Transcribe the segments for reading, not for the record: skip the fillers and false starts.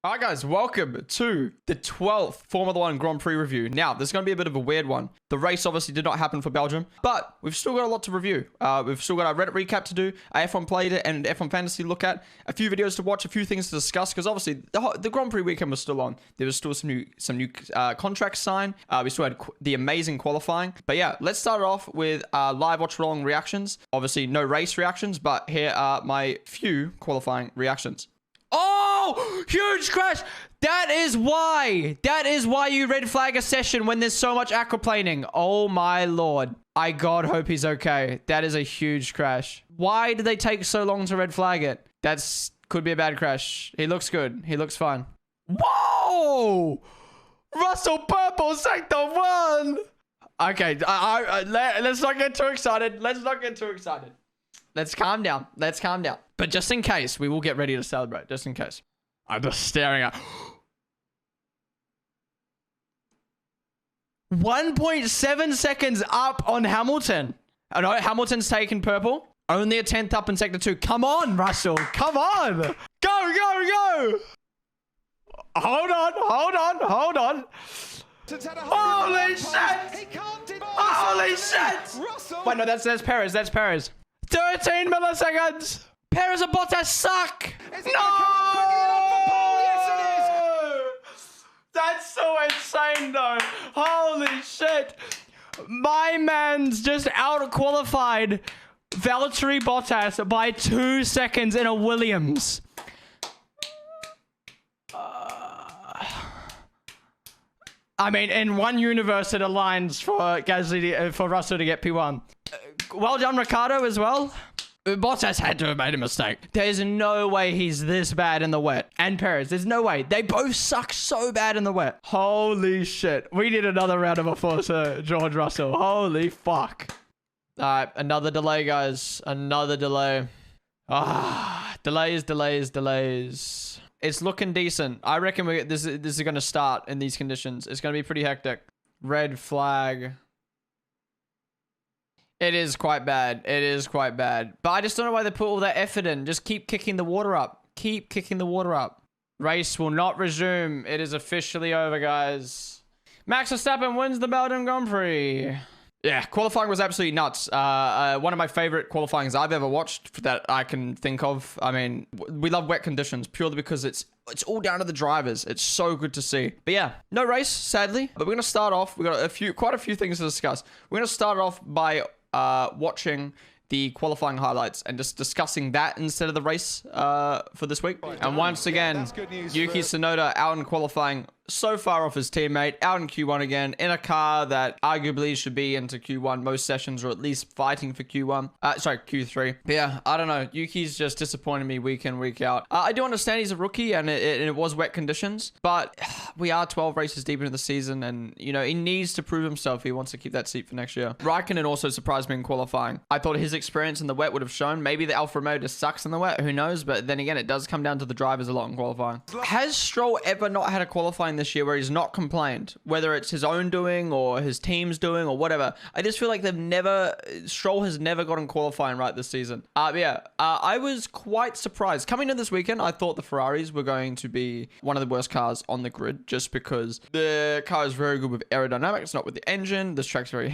Alright guys, welcome to the 12th Formula 1 Grand Prix review. Now, this is going to be a bit of a weird one. The race obviously did not happen for Belgium, but we've still got a lot to review. We've still got our Reddit recap to do, a F1 Played It and F1 Fantasy look at, a few videos to watch, a few things to discuss, because obviously the Grand Prix weekend was still on. There was still some new contracts signed. We still had the amazing qualifying. But yeah, let's start off with live Watchalong reactions. Obviously, no race reactions, but here are my few qualifying reactions. Oh, huge crash. That is why you red flag a session when there's so much aquaplaning. Oh my lord. I God hope he's okay. That is a huge crash. Why did they take so long to red flag it? Could be a bad crash. He looks good. He looks fine. Whoa! Russell Purple Sector 1! Okay, let's not get too excited. Let's calm down. But just in case, we will get ready to celebrate. Just in case. I'm just staring at... 1.7 seconds up on Hamilton. Oh no, Hamilton's taken purple. Only a 10th up in Sector 2. Come on, Russell. Come on. Go. Hold on. Holy shit. Wait, no, that's Perez. 13 milliseconds. Perez and Bottas suck. That's so insane, though. Holy shit. My man's just out-qualified Valtteri Bottas by 2 seconds in a Williams. I mean, in one universe, it aligns for Gasly, for Russell to get P1. Well done, Ricardo, as well. Bottas had to have made a mistake. There's no way he's this bad in the wet. And Perez, there's no way. They both suck so bad in the wet. Holy shit. We need another round of applause for George Russell. Holy fuck. Alright, another delay, guys. Another delay. Delays. It's looking decent. I reckon this is going to start in these conditions. It's going to be pretty hectic. Red flag. It is quite bad. But I just don't know why they put all that effort in. Just keep kicking the water up. Race will not resume. It is officially over, guys. Max Verstappen wins the Belgian Grand Prix. Yeah, qualifying was absolutely nuts. One of my favorite qualifyings I've ever watched that I can think of. I mean, we love wet conditions purely because it's all down to the drivers. It's so good to see. But yeah, no race, sadly. But we're going to start off. We've got quite a few things to discuss. We're going to start off by watching the qualifying highlights and just discussing that instead of the race for this week. And once again, Yuki Tsunoda out in qualifying, so far off his teammate, out in Q1 again, in a car that arguably should be into Q1 most sessions, or at least fighting for Q1. Sorry, Q3. But yeah, I don't know. Yuki's just disappointing me week in, week out. I do understand he's a rookie and it was wet conditions, but we are 12 races deep into the season and, you know, he needs to prove himself if he wants to keep that seat for next year. Raikkonen also surprised me in qualifying. I thought his experience in the wet would have shown. Maybe the Alfa Romeo just sucks in the wet. Who knows? But then again, it does come down to the drivers a lot in qualifying. Has Stroll ever not had a qualifying this year where he's not complained, whether it's his own doing or his team's doing or whatever? I just feel like Stroll has never gotten qualifying right this season. I was quite surprised. Coming into this weekend, I thought the Ferraris were going to be one of the worst cars on the grid just because the car is very good with aerodynamics, not with the engine. This track's very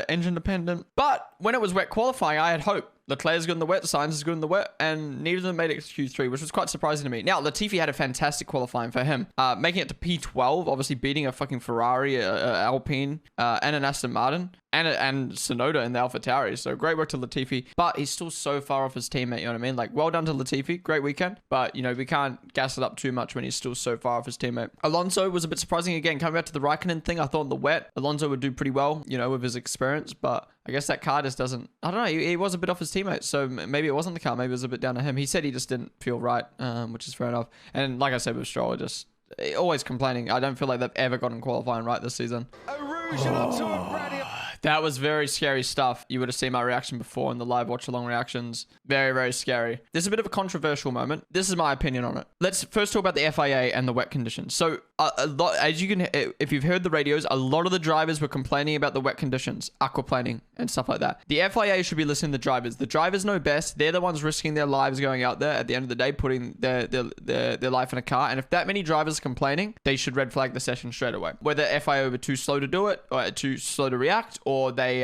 engine dependent. But when it was wet qualifying, I had hope. Leclerc's good in the wet, Sainz is good in the wet, and neither of them made it to Q3, which was quite surprising to me. Now, Latifi had a fantastic qualifying for him, making it to P12, obviously beating a fucking Ferrari, Alpine, and an Aston Martin, and Tsunoda in the AlphaTauri. So great work to Latifi, but he's still so far off his teammate, you know what I mean? Like, well done to Latifi, great weekend, but, you know, we can't gas it up too much when he's still so far off his teammate. Alonso was a bit surprising again, coming back to the Raikkonen thing. I thought in the wet, Alonso would do pretty well, you know, with his experience, but I guess that car just doesn't... I don't know. He was a bit off his teammates, so maybe it wasn't the car. Maybe it was a bit down to him. He said he just didn't feel right, which is fair enough. And like I said with Stroll, just always complaining. I don't feel like they've ever gotten qualifying right this season. That was very scary stuff. You would have seen my reaction before in the live watch-along reactions. Very, very scary. There's a bit of a controversial moment. This is my opinion on it. Let's first talk about the FIA and the wet conditions. So, a lot, as you can, if you've heard the radios, a lot of the drivers were complaining about the wet conditions, aquaplaning, and stuff like that. The FIA should be listening to the drivers. The drivers know best. They're the ones risking their lives going out there at the end of the day, putting their life in a car. And if that many drivers are complaining, they should red flag the session straight away. Whether FIA were too slow to do it, or too slow to react, or they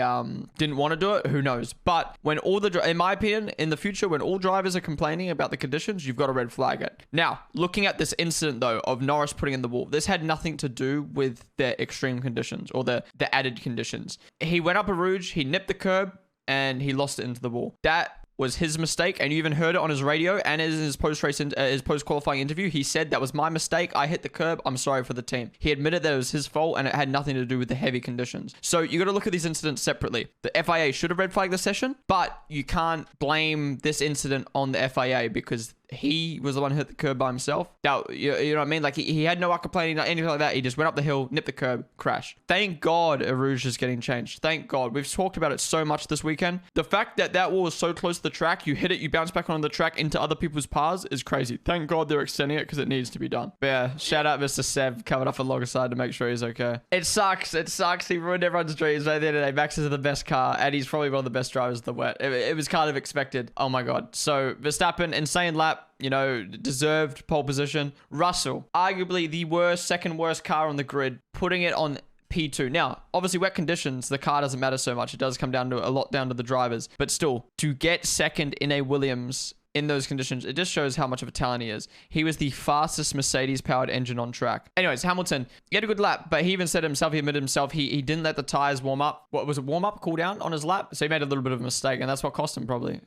didn't want to do it, who knows? But when all in my opinion, in the future, when all drivers are complaining about the conditions, you've got to red flag it. Now, looking at this incident though of Norris putting in the wall, this had nothing to do with the extreme conditions or the added conditions. He went up a rouge, he nipped the curb, and he lost it into the wall. That was his mistake, and you even heard it on his radio and in his post-qualifying interview. He said, that was my mistake. I hit the curb. I'm sorry for the team. He admitted that it was his fault, and it had nothing to do with the heavy conditions. So you got to look at these incidents separately. The FIA should have red flagged the session, but you can't blame this incident on the FIA because he was the one who hit the curb by himself. Now, you know what I mean? Like, he had no aquaplaning, not anything like that. He just went up the hill, nipped the curb, crashed. Thank God a rouge is getting changed. Thank God. We've talked about it so much this weekend. The fact that that wall is so close to the track, you hit it, you bounce back on the track into other people's paths is crazy. Thank God they're extending it because it needs to be done. But yeah, shout out Mr. Sev, covered up alongside to make sure he's okay. It sucks. It sucks. He ruined everyone's dreams. At the end of the day, Max is the best car, and he's probably one of the best drivers of the wet. It was kind of expected. Oh my God. So Verstappen, insane lap. You know, deserved pole position. Russell, arguably the second worst car on the grid, putting it on P2. Now, obviously wet conditions, the car doesn't matter so much. It does come down to a lot down to the drivers. But still, to get second in a Williams in those conditions, it just shows how much of a talent he is. He was the fastest Mercedes-powered engine on track. Anyways, Hamilton, he had a good lap, but he even said himself, he admitted himself, he didn't let the tires warm up. What was it, warm up, cool down on his lap? So he made a little bit of a mistake, and that's what cost him probably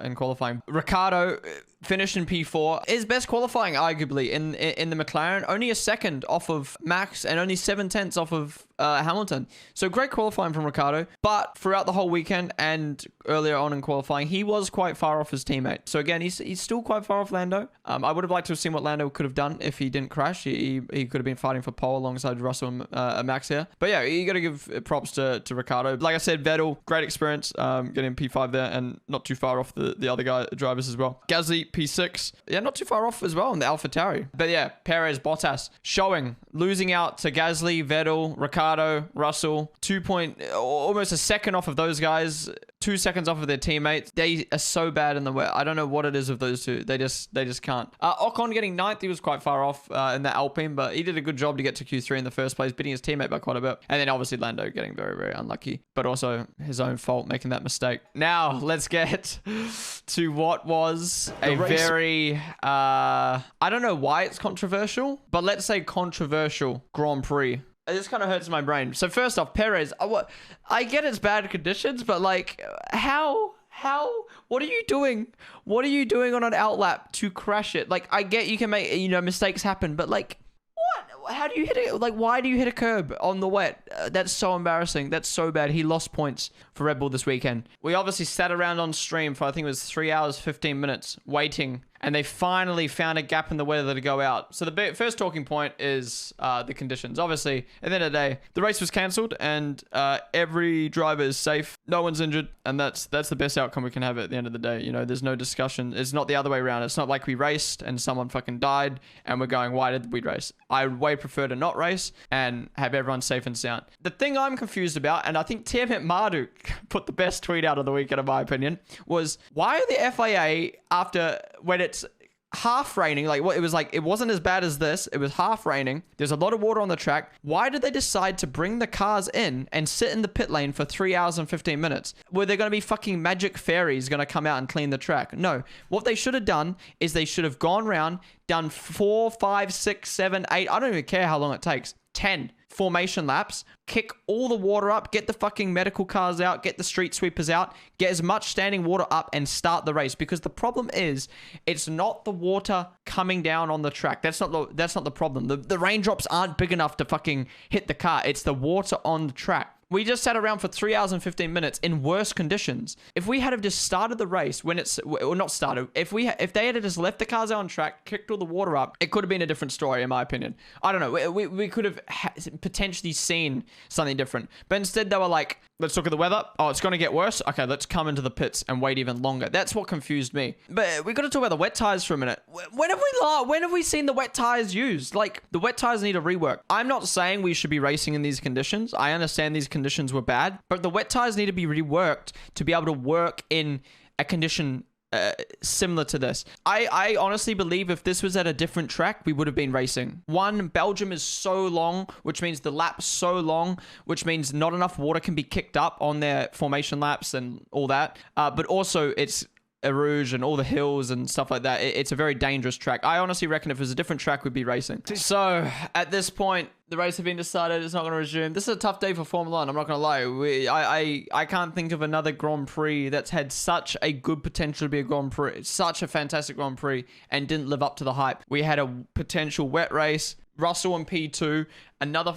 in qualifying. Ricciardo finished in P4. His best qualifying, arguably, in the McLaren. Only a second off of Max, and only 7/10 off of Hamilton. So great qualifying from Ricciardo, but throughout the whole weekend and earlier on in qualifying, he was quite far off his teammate. So again, he's still quite far off Lando. I would have liked to have seen what Lando could have done if he didn't crash. He could have been fighting for pole alongside Russell and Max here. But yeah, you got to give props to Ricciardo. Like I said, Vettel, great experience getting P5 there and not too far off the other drivers as well. Gasly, P6. Yeah, not too far off as well in the AlphaTauri. But yeah, Perez, Bottas, losing out to Gasly, Vettel, Ricciardo, Russell, almost a second off of those guys, 2 seconds off of their teammates. They are so bad in the wet. I don't know what it is of those two. They just can't. Ocon getting 9th. He was quite far off in the Alpine, but he did a good job to get to Q3 in the first place, beating his teammate by quite a bit. And then obviously Lando getting very, very unlucky, but also his own fault making that mistake. Now let's get to what was a very, I don't know why it's controversial, but let's say controversial Grand Prix. This kind of hurts my brain. So first off, Perez, I get it's bad conditions, but like, how, what are you doing? What are you doing on an outlap to crash it? Like, I get you can make, mistakes happen, but like, what? How do you hit it? Like, why do you hit a curb on the wet? That's so embarrassing. That's so bad. He lost points for Red Bull this weekend. We obviously sat around on stream for, I think it was 3 hours, 15 minutes waiting, and they finally found a gap in the weather to go out. So the first talking point is the conditions. Obviously, at the end of the day, the race was cancelled, and every driver is safe. No one's injured, and that's the best outcome we can have at the end of the day. There's no discussion. It's not the other way around. It's not like we raced and someone fucking died, and we're going, why did we race? I way prefer to not race and have everyone safe and sound. The thing I'm confused about, and I think Tiamat Marduk put the best tweet out of the weekend, in my opinion, was why are the FIA, when it's half raining, it wasn't as bad as this, it was half raining, there's a lot of water on the track, why did they decide to bring the cars in and sit in the pit lane for 3 hours and 15 minutes? Were there going to be fucking magic fairies going to come out and clean the track? No. What they should have done is they should have gone around, done 4, 5, 6, 7, 8, I don't even care how long it takes, 10 formation laps, kick all the water up, get the fucking medical cars out, get the street sweepers out, get as much standing water up and start the race. Because the problem is, it's not the water coming down on the track. That's not the problem. The raindrops aren't big enough to fucking hit the car. It's the water on the track. We just sat around for 3 hours and 15 minutes in worse conditions. If we had just started the race when it's, or not started, if they had just left the cars out on track, kicked all the water up, it could have been a different story, in my opinion. I don't know. We could have potentially seen something different. But instead, they were like, Let's look at the weather. Oh, it's going to get worse. Okay, let's come into the pits and wait even longer. That's what confused me. But we got to talk about the wet tires for a minute. When have we seen the wet tires used? Like, the wet tires need a rework. I'm not saying we should be racing in these conditions. I understand these conditions were bad, but the wet tires need to be reworked to be able to work in a condition similar to this. I honestly believe if this was at a different track, we would have been racing. One, Belgium is so long, which means the lap's so long, which means not enough water can be kicked up on their formation laps and all that. But also it's Rouge and all the hills and stuff like that. It's a very dangerous track. I honestly reckon if it was a different track, we'd be racing. So at this point, the race has been decided. It's not going to resume. This is a tough day for Formula 1. I'm not going to lie. I can't think of another Grand Prix that's had such a good potential to be a Grand Prix, such a fantastic Grand Prix, and didn't live up to the hype. We had a potential wet race, Russell in P2, another,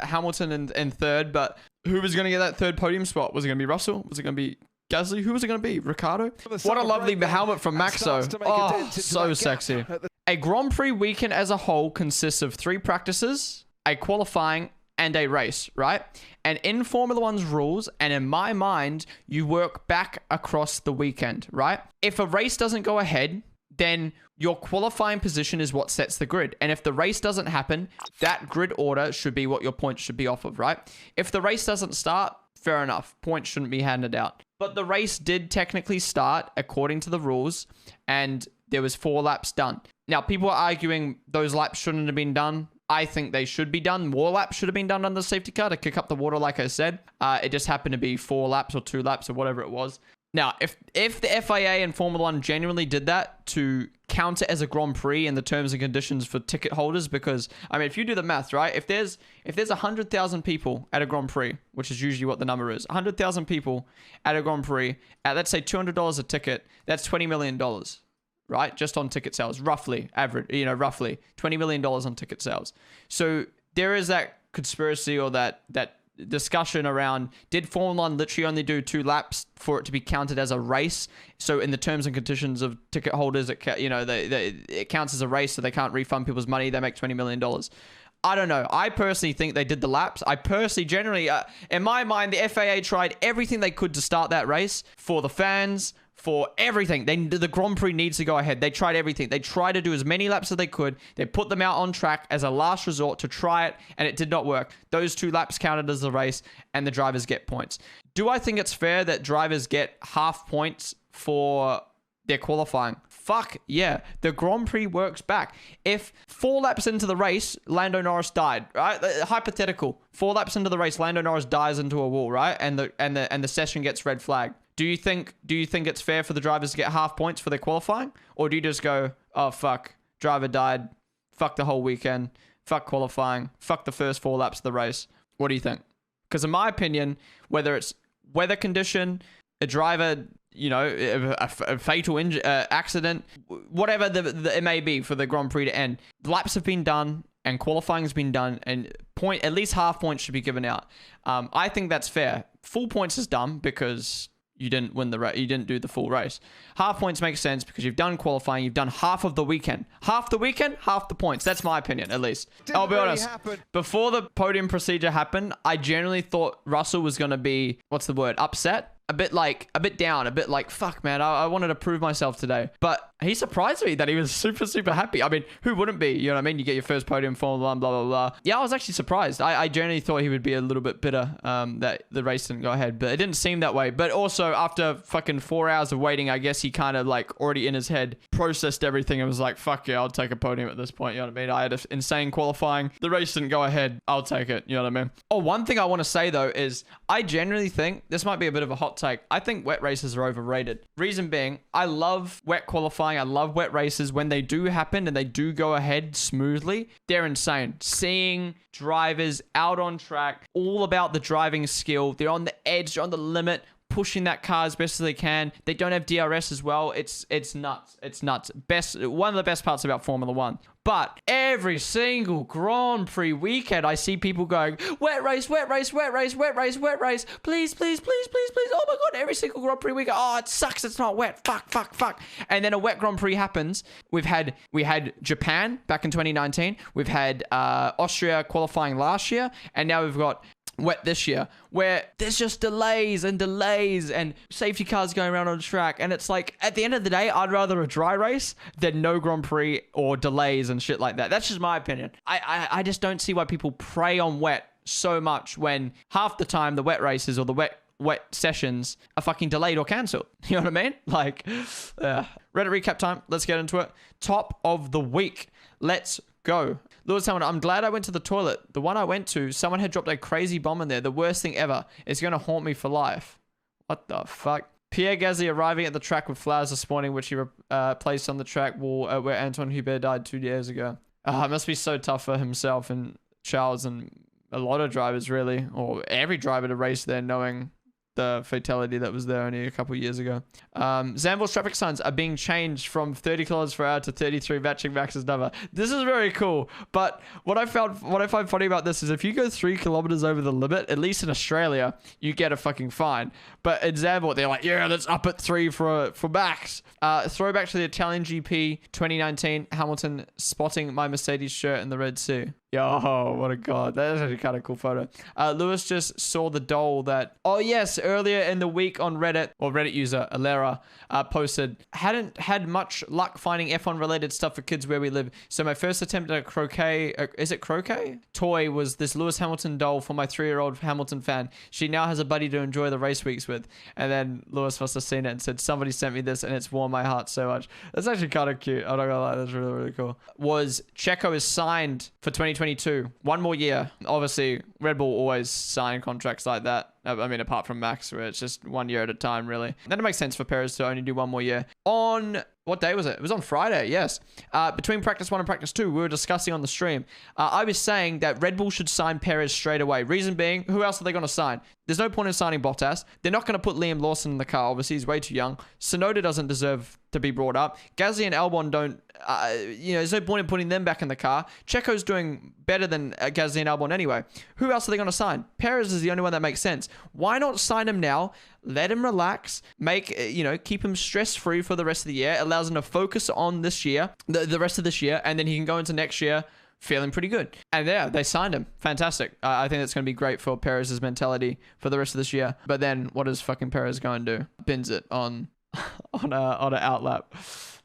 Hamilton in third, but who was going to get that third podium spot? Was it going to be Russell? Was it going to be Gasly? Who was it going to be? Ricardo? What a lovely helmet from Max, though. Oh, so sexy. A Grand Prix weekend as a whole consists of 3 practices, a qualifying, and a race, right? And in Formula 1's rules, and in my mind, you work back across the weekend, right? If a race doesn't go ahead, then your qualifying position is what sets the grid. And if the race doesn't happen, that grid order should be what your points should be off of, right? If the race doesn't start, fair enough. Points shouldn't be handed out. But the race did technically start according to the rules, and there was 4 laps done. Now, people are arguing those laps shouldn't have been done. I think they should be done. More laps should have been done on the safety car to kick up the water, like I said. It just happened to be 4 laps or 2 laps or whatever it was. Now, if the FIA and Formula 1 genuinely did that to count it as a Grand Prix in the terms and conditions for ticket holders, because, I mean, if you do the math, right? If there's 100,000 people at a Grand Prix, which is usually what the number is, 100,000 people at a Grand Prix, at let's say $200 a ticket, that's $20 million, right? Just on ticket sales, roughly, roughly $20 million on ticket sales. So there is that conspiracy or that discussion around, did Formula 1 literally only do 2 laps for it to be counted as a race? So in the terms and conditions of ticket holders, it counts as a race, so they can't refund people's money. They make $20 million. I don't know. I personally think they did the laps. I personally, generally, in my mind, the FAA tried everything they could to start that race for the fans, for everything. The Grand Prix needs to go ahead. They tried everything. They tried to do as many laps as they could. They put them out on track as a last resort to try it, and it did not work. Those 2 laps counted as the race, and the drivers get points. Do I think it's fair that drivers get half points for their qualifying? Fuck yeah. The Grand Prix works back. If 4 laps into the race, Lando Norris died, right? Hypothetical. 4 laps into the race, Lando Norris dies into a wall, right? And the session gets red flagged. Do you think it's fair for the drivers to get half points for their qualifying? Or do you just go, oh, fuck, driver died, fuck the whole weekend, fuck qualifying, fuck the first 4 laps of the race? What do you think? Because in my opinion, whether it's weather condition, a driver, a fatal accident, whatever it may be for the Grand Prix to end, laps have been done and qualifying has been done, and at least half points should be given out. I think that's fair. Full points is dumb because you didn't win you didn't do the full race. Half points make sense because you've done qualifying, you've done half of the weekend. Half the weekend, half the points. That's my opinion, at least. I'll be honest. Before the podium procedure happened, I generally thought Russell was going to be, upset? A bit down, a bit like, fuck, man, I wanted to prove myself today. But he surprised me that he was super, super happy. I mean, who wouldn't be? You know what I mean? You get your first podium, Formula 1, blah, blah, blah. Yeah, I was actually surprised. I generally thought he would be a little bit bitter that the race didn't go ahead. But it didn't seem that way. But also, after fucking 4 hours of waiting, I guess he kind of already in his head processed everything and was like, fuck yeah, I'll take a podium at this point. You know what I mean? I had an insane qualifying. The race didn't go ahead. I'll take it. You know what I mean? Oh, one thing I want to say, though, is I generally think, this might be a bit of a hot take, I think wet races are overrated. Reason being, I love wet qualifying. I love wet races. When they do happen and they do go ahead smoothly, they're insane. Seeing drivers out on track, all about the driving skill. They're on the edge, they're on the limit, pushing that car as best as they can. They don't have DRS as well. It's nuts. It's nuts. One of the best parts about Formula 1. But every single Grand Prix weekend, I see people going, wet race, wet race, wet race, wet race, wet race. Please, please, please, please, please. Oh my God, every single Grand Prix weekend. Oh, it sucks. It's not wet. Fuck, fuck, fuck. And then a wet Grand Prix happens. We had Japan back in 2019. We've had Austria qualifying last year. And now we've got wet this year, where there's just delays and safety cars going around on the track. And it's like, at the end of the day, I'd rather a dry race than no Grand Prix or delays and shit like that. That's just my opinion. I just don't see why people prey on wet so much when half the time the wet races or the wet sessions are fucking delayed or cancelled. You know what I mean? Like, Reddit recap time. Let's get into it. Top of the week. Let's go. Lewis Hamilton, I'm glad I went to the toilet. The one I went to, someone had dropped a crazy bomb in there. The worst thing ever. It's going to haunt me for life. What the fuck? Pierre Gasly arriving at the track with flowers this morning, which he placed on the track wall where Antoine Hubert died 2 years ago. It must be so tough for himself and Charles and a lot of drivers, really, or every driver to race there knowing the fatality that was there only a couple of years ago. Zandvoort's traffic signs are being changed from 30 kilometers per hour to 33, matching Max's number. This is very cool. But what I find funny about this is if you go 3 kilometers over the limit, at least in Australia, you get a fucking fine. But in Zandvoort, they're like, yeah, let's up at 3 for Max. Throwback to the Italian GP 2019, Hamilton spotting my Mercedes shirt in the Red Sea. Yo, what a god. That is actually kind of cool photo. Lewis just saw the doll that, oh yes, earlier in the week on Reddit, or Reddit user Alera posted, hadn't had much luck finding F1 related stuff for kids where we live. So my first attempt at a croquet, is it croquet? Toy was this Lewis Hamilton doll for my 3-year-old Hamilton fan. She now has a buddy to enjoy the race weeks with. And then Lewis must have seen it and said, somebody sent me this and it's warmed my heart so much. That's actually kind of cute. I'm not gonna lie, that's really, really cool. Was Checo is signed for 2022. 1 more year. Obviously, Red Bull always sign contracts like that. I mean, apart from Max, where it's just 1 year at a time, really. Then it makes sense for Perez to only do 1 more year. On, what day was it? It was on Friday, yes. Between practice 1 and practice 2, we were discussing on the stream. I was saying that Red Bull should sign Perez straight away. Reason being, who else are they going to sign? There's no point in signing Bottas. They're not going to put Liam Lawson in the car, obviously. He's way too young. Sonoda doesn't deserve to be brought up. Gasly and Albon don't, there's no point in putting them back in the car. Checo's doing better than Gasly and Albon anyway. Who else are they going to sign? Perez is the only one that makes sense. Why not sign him now? Let him relax. Keep him stress-free for the rest of the year. Allows him to focus on this year, the rest of this year, and then he can go into next year feeling pretty good. And yeah, they signed him. Fantastic. I think that's going to be great for Perez's mentality for the rest of this year. But then what is fucking Perez going to do? Bins it on an outlap.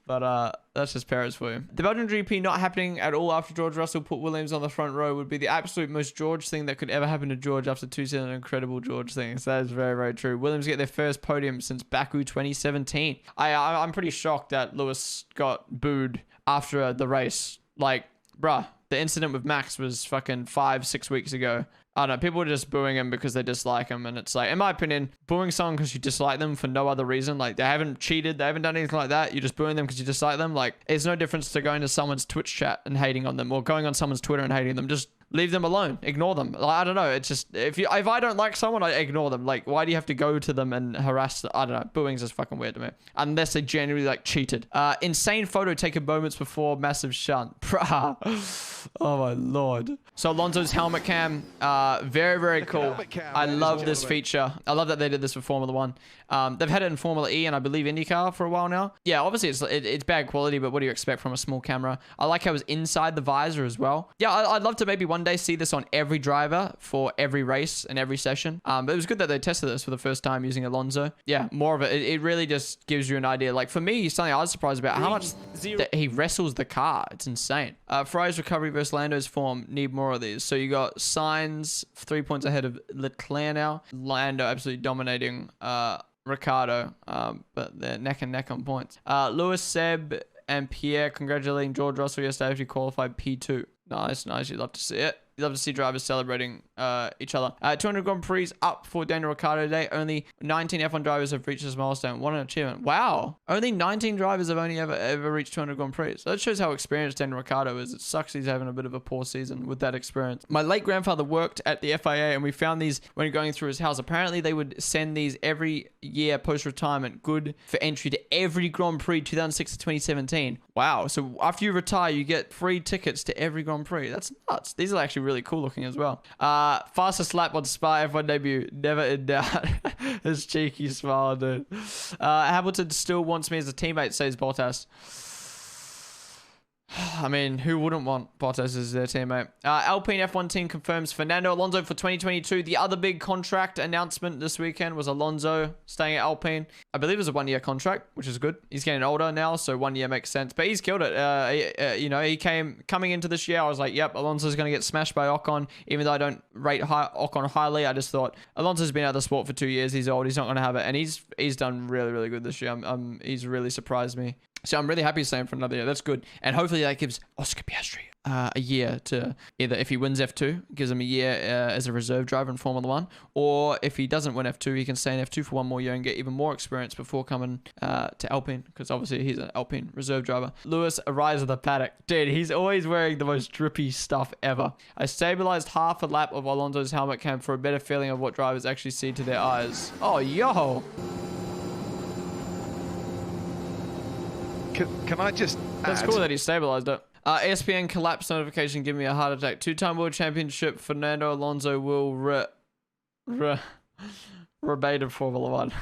But that's just Perez for you. The Belgian GP not happening at all after George Russell put Williams on the front row would be the absolute most George thing that could ever happen to George after 2 seasons of incredible George things. That is very, very true. Williams get their first podium since Baku 2017. I'm pretty shocked that Lewis got booed after the race. Like, bruh, the incident with Max was fucking 5-6 weeks ago. I don't know, people are just booing him because they dislike him, and it's like, in my opinion, booing someone because you dislike them for no other reason, like they haven't cheated, they haven't done anything like that, you're just booing them because you dislike them, like it's no difference to going to someone's Twitch chat and hating on them, or going on someone's Twitter and hating them. Just leave them alone, ignore them. Like, I don't know, it's just, if I don't like someone, I ignore them. Like, why do you have to go to them and harass them? I don't know, booing's just fucking weird to me, unless they genuinely like cheated. Insane photo taken moments before massive shunt. Oh my lord. So Alonso's helmet cam, very, very cool. I love this feature. I love that they did this for Formula 1. They've had it in Formula E and I believe IndyCar for a while now. Yeah, obviously it's bad quality, but what do you expect from a small camera? I like how it was inside the visor as well. Yeah, I'd love to maybe one day see this on every driver for every race and every session. But it was good that they tested this for the first time using Alonso. Yeah, more of it. It really just gives you an idea. Like for me, something I was surprised about how much that he wrestles the car. It's insane. Ferrari's recovery versus Lando's form need more of these. So you got Sainz 3 points ahead of Leclerc now. Lando absolutely dominating Ricardo, but they're neck and neck on points. Lewis, Seb, and Pierre congratulating George Russell yesterday after he qualified P2. Nice. You'd love to see it. You'd love to see drivers celebrating each other. 200 Grand Prix up for Daniel Ricciardo today. Only 19 F1 drivers have reached this milestone. What an achievement. Wow. Only 19 drivers have only ever reached 200 Grand Prix. So that shows how experienced Daniel Ricciardo is. It sucks he's having a bit of a poor season with that experience. My late grandfather worked at the FIA and we found these when going through his house. Apparently they would send these every year post-retirement, good for entry to every Grand Prix 2006 to 2017. Wow. So after you retire, you get free tickets to every Grand Prix. That's nuts. These are actually really cool looking as well. Fastest lap on Spa F1 debut, never in doubt. His cheeky smile, dude. Hamilton still wants me as a teammate, says Bottas. I mean, who wouldn't want Bottas as their teammate? Alpine F1 team confirms Fernando Alonso for 2022. The other big contract announcement this weekend was Alonso staying at Alpine. I believe it was a 1-year contract, which is good. He's getting older now, so 1 year makes sense. But he's killed it. You know, he coming into this year, I was like, yep, Alonso's going to get smashed by Ocon. Even though I don't rate Ocon highly, I just thought Alonso's been out of the sport for 2 years. He's old. He's not going to have it. And he's done really, really good this year. He's really surprised me. So I'm really happy staying for another year. That's good. And hopefully that gives Oscar Piastri a year to either, if he wins F2, gives him a year as a reserve driver in Formula 1, or if he doesn't win F2, he can stay in F2 for 1 more year and get even more experience before coming to Alpine, because obviously he's an Alpine reserve driver. Lewis, a rise of the paddock. Dude, he's always wearing the most drippy stuff ever. I stabilized half a lap of Alonso's helmet cam for a better feeling of what drivers actually see to their eyes. Oh, yo! Can I just That's add? cool that he stabilized it. ESPN collapse notification give me a heart attack. 2-time world championship Fernando Alonso will rebate in Formula 1.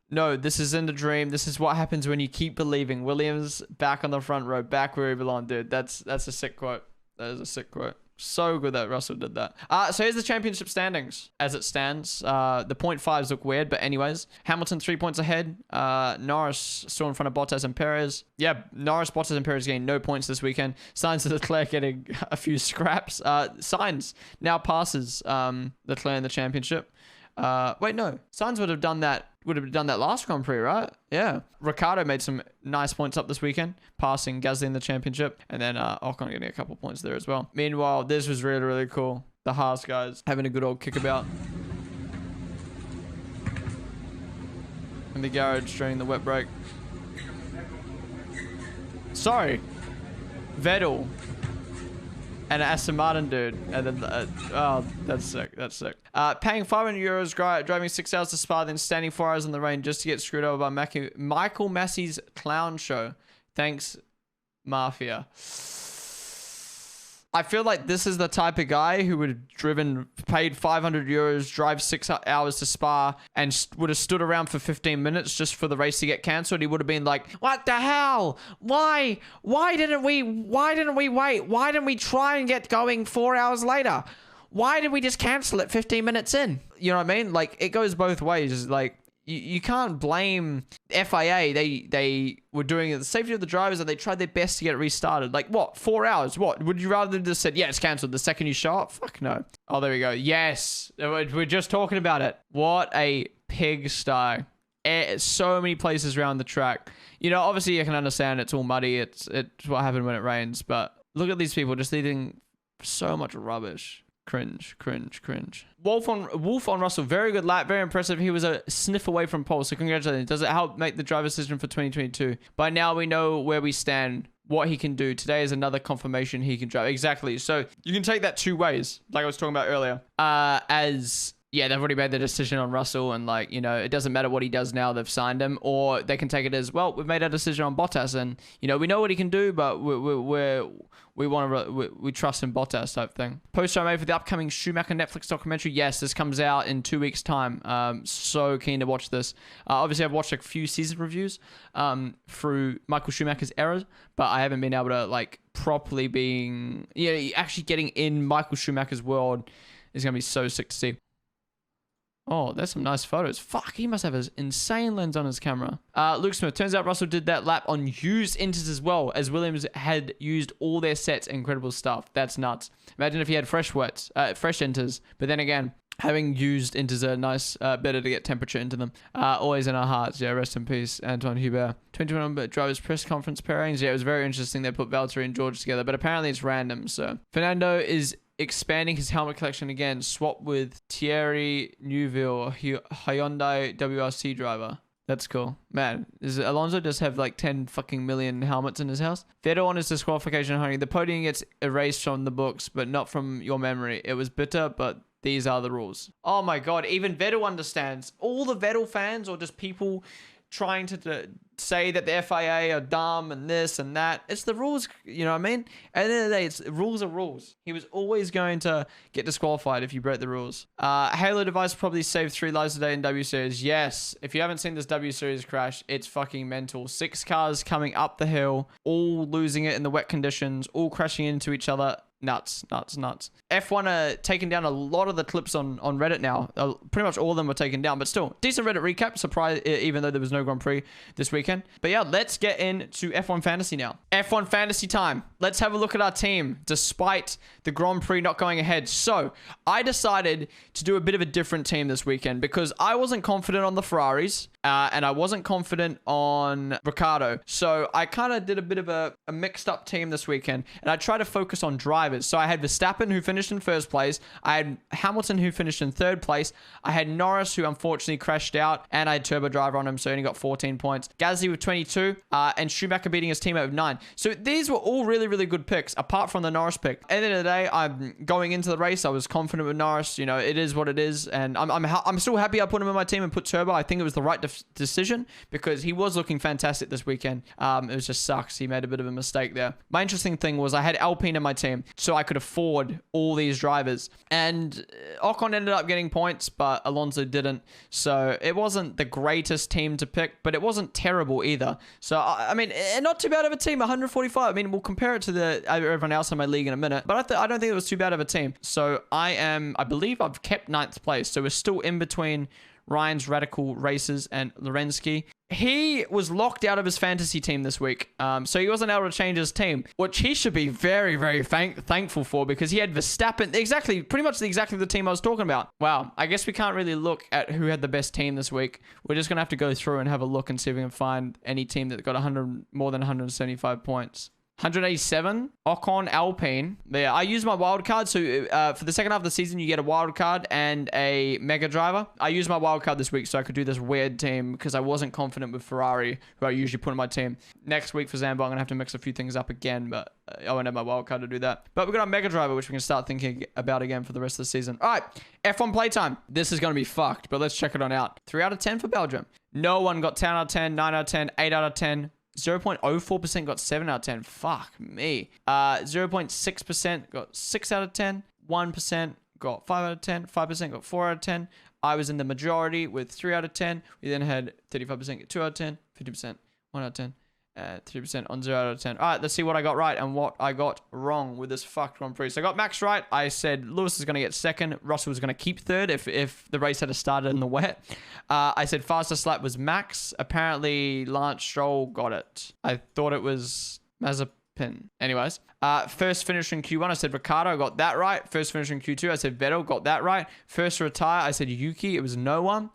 No, this isn't a dream. This is what happens when you keep believing. Williams back on the front row, back where he belonged, dude. That's a sick quote. That is a sick quote. So good that Russell did that. So here's the championship standings as it stands. The 0.5s look weird, but anyways, Hamilton 3 points ahead. Norris still in front of Bottas and Perez. Yeah, Norris, Bottas, and Perez getting no points this weekend. Sainz and Leclerc getting a few scraps. Sainz now passes Leclerc in the championship. Wait, no. Sainz would have done that last Grand Prix, right? Yeah. Ricciardo made some nice points up this weekend, passing Gasly in the championship, and then Ocon getting a couple points there as well. Meanwhile, this was really, really cool. The Haas guys having a good old kickabout in the garage during the wet break. Sorry. Vettel. And an Aston Martin dude. And then, oh, that's sick. That's sick. Paying €500, driving 6 hours to Spa, then standing 4 hours in the rain just to get screwed over by Michael Massey's clown show. Thanks, Mafia. I feel like this is the type of guy who would have paid €500, drive 6 hours to Spa, and would have stood around for 15 minutes just for the race to get cancelled. He would have been like, what the hell? Why didn't we wait? Why didn't we try and get going 4 hours later? Why did we just cancel it 15 minutes in? You know what I mean? Like, it goes both ways. Like, you can't blame FIA. They were doing it the safety of the drivers, and they tried their best to get it restarted. Like, what? 4 hours? What? Would you rather just said, yeah, it's cancelled the second you show up? Fuck no. Oh, there we go. Yes. We're just talking about it. What a pigsty. So many places around the track. You know, obviously you can understand it's all muddy. It's what happened when it rains. But look at these people just eating so much rubbish. Cringe. Wolf on Russell. Very good lap. Very impressive. He was a sniff away from pole. So congratulations. Does it help make the driver's decision for 2022? By now we know where we stand, what he can do. Today is another confirmation he can drive. Exactly. So you can take that 2 ways, like I was talking about earlier. Yeah, they've already made the decision on Russell, and like, you know, it doesn't matter what he does now, they've signed him. Or they can take it as, well, we've made a decision on Bottas, and you know, we know what he can do, but we trust in Bottas type thing. Poster I made for the upcoming Schumacher Netflix documentary. Yes, this comes out in 2 weeks' time. So keen to watch this. Obviously, I've watched a few season reviews through Michael Schumacher's eras, but I haven't been able to like properly actually getting in Michael Schumacher's world is gonna be so sick to see. Oh, there's some nice photos. Fuck, he must have an insane lens on his camera. Luke Smith. Turns out Russell did that lap on used inters as well, as Williams had used all their sets. Incredible stuff. That's nuts. Imagine if he had fresh inters. But then again, having used inters are nice, better to get temperature into them. Always in our hearts. Yeah, rest in peace, Antoine Hubert. 2021 drivers press conference pairings. Yeah, it was very interesting. They put Valtteri and George together, but apparently it's random. So Fernando is expanding his helmet collection again. Swap with Thierry Neuville, Hyundai WRC driver. That's cool. Man, does Alonso just have like 10 fucking million helmets in his house? Vettel on his disqualification, honey. The podium gets erased from the books, but not from your memory. It was bitter, but these are the rules. Oh my God, even Vettel understands. All the Vettel fans, or just people trying to say that the FIA are dumb and this and that. It's the rules, you know what I mean? At the end of the day, rules are rules. He was always going to get disqualified if you broke the rules. Halo device probably saved 3 lives today in W Series. Yes. If you haven't seen this W Series crash, it's fucking mental. 6 cars coming up the hill, all losing it in the wet conditions, all crashing into each other. Nuts. F1 are taking down a lot of the clips on Reddit now. Pretty much all of them were taken down, but still, decent Reddit recap. Surprise, even though there was no Grand Prix this weekend. But yeah, let's get into F1 Fantasy now. F1 Fantasy time. Let's have a look at our team, despite the Grand Prix not going ahead. So, I decided to do a bit of a different team this weekend because I wasn't confident on the Ferraris, and I wasn't confident on Ricciardo. So, I kind of did a bit of a mixed up team this weekend, and I tried to focus on drivers. So I had Verstappen, who finished in first place. I had Hamilton, who finished in third place. I had Norris, who unfortunately crashed out, and I had Turbo Driver on him, so he only got 14 points. Gasly with 22, and Schumacher beating his teammate with 9. So these were all really, really good picks, apart from the Norris pick. At the end of the day, I'm going into the race. I was confident with Norris. You know, it is what it is, and I'm still happy I put him in my team and put Turbo. I think it was the right decision because he was looking fantastic this weekend. It was just sucks. He made a bit of a mistake there. My interesting thing was I had Alpine in my team, so I could afford all these drivers. And Ocon ended up getting points, but Alonso didn't. So it wasn't the greatest team to pick, but it wasn't terrible either. So, I mean, not too bad of a team, 145. I mean, we'll compare it to everyone else in my league in a minute, but I don't think it was too bad of a team. So I believe I've kept 9th place. So we're still in between Ryan's Radical Races and Lorenzki. He was locked out of his fantasy team this week, so he wasn't able to change his team, which he should be very, very thankful for because he had Verstappen, pretty much exactly the team I was talking about. Wow, I guess we can't really look at who had the best team this week. We're just going to have to go through and have a look and see if we can find any team that got more than 175 points. 187, Ocon, Alpine. Yeah, I used my wild card. So for the second half of the season, you get a wild card and a mega driver. I used my wild card this week so I could do this weird team because I wasn't confident with Ferrari, who I usually put in my team. Next week for Zambo, I'm going to have to mix a few things up again, but I won't have my wild card to do that. But we've got our mega driver, which we can start thinking about again for the rest of the season. All right, F1 playtime. This is going to be fucked, but let's check it on out. 3 out of 10 for Belgium. No one got 10 out of 10, 9 out of 10, 8 out of 10. 0.04% got 7 out of 10. Fuck me. 0.6% got 6 out of 10. 1% got 5 out of 10. 5% got 4 out of 10. I was in the majority with 3 out of 10. We then had 35% get 2 out of 10. 50% 1 out of 10. 3% on 0 out of 10. All right, let's see what I got right and what I got wrong with this fucked Grand Prix. So I got Max right. I said Lewis is going to get second. Russell was going to keep third if the race had started in the wet. I said fastest lap was Max. Apparently, Lance Stroll got it. I thought it was Mazepin. Anyways, first finish in Q1, I said Ricciardo, got that right. First finish in Q2, I said Vettel, got that right. First to retire, I said Yuki. It was no one.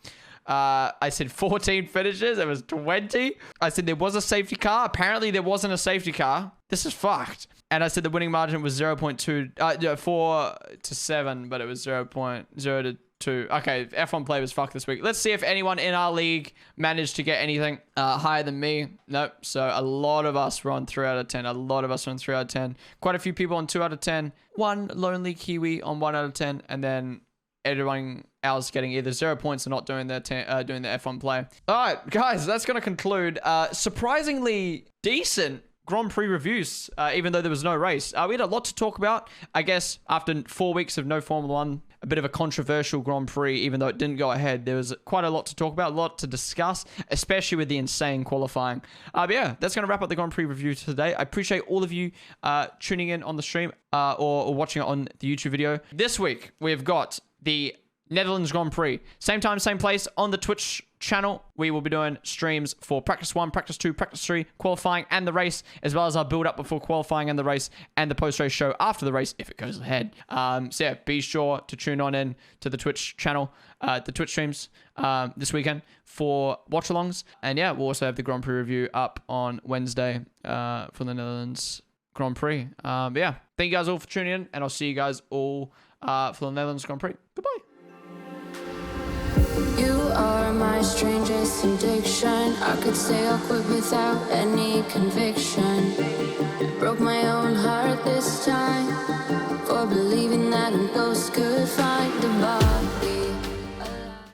I said 14 finishes. It was 20. I said there was a safety car. Apparently there wasn't a safety car. This is fucked. And I said the winning margin was 4 to 7, but it was 0.0 to 2. Okay, F1 play was fucked this week. Let's see if anyone in our league managed to get anything higher than me. Nope. So a lot of us were on 3 out of 10. A lot of us were on 3 out of 10. Quite a few people on 2 out of 10. One lonely Kiwi on 1 out of 10. And then everyone else getting either 0 points or not doing their F1 play. All right, guys, that's going to conclude surprisingly decent Grand Prix reviews, even though there was no race. We had a lot to talk about. I guess after 4 weeks of no Formula 1, a bit of a controversial Grand Prix, even though it didn't go ahead. There was quite a lot to talk about, a lot to discuss, especially with the insane qualifying. But yeah, that's going to wrap up the Grand Prix review today. I appreciate all of you tuning in on the stream or watching it on the YouTube video. This week, we've got the Netherlands Grand Prix. Same time, same place on the Twitch channel. We will be doing streams for practice 1, practice 2, practice 3, qualifying and the race, as well as our build up before qualifying and the race and the post-race show after the race if it goes ahead. So yeah, be sure to tune on in to the Twitch channel, the Twitch streams this weekend for watch-alongs. And yeah, we'll also have the Grand Prix review up on Wednesday for the Netherlands Grand Prix. But yeah, thank you guys all for tuning in, and I'll see you guys all for the Netherlands Grand Prix. Goodbye. You are my strangest addiction. I could stay awkward without any conviction. Broke my own heart this time for believing that a ghost could find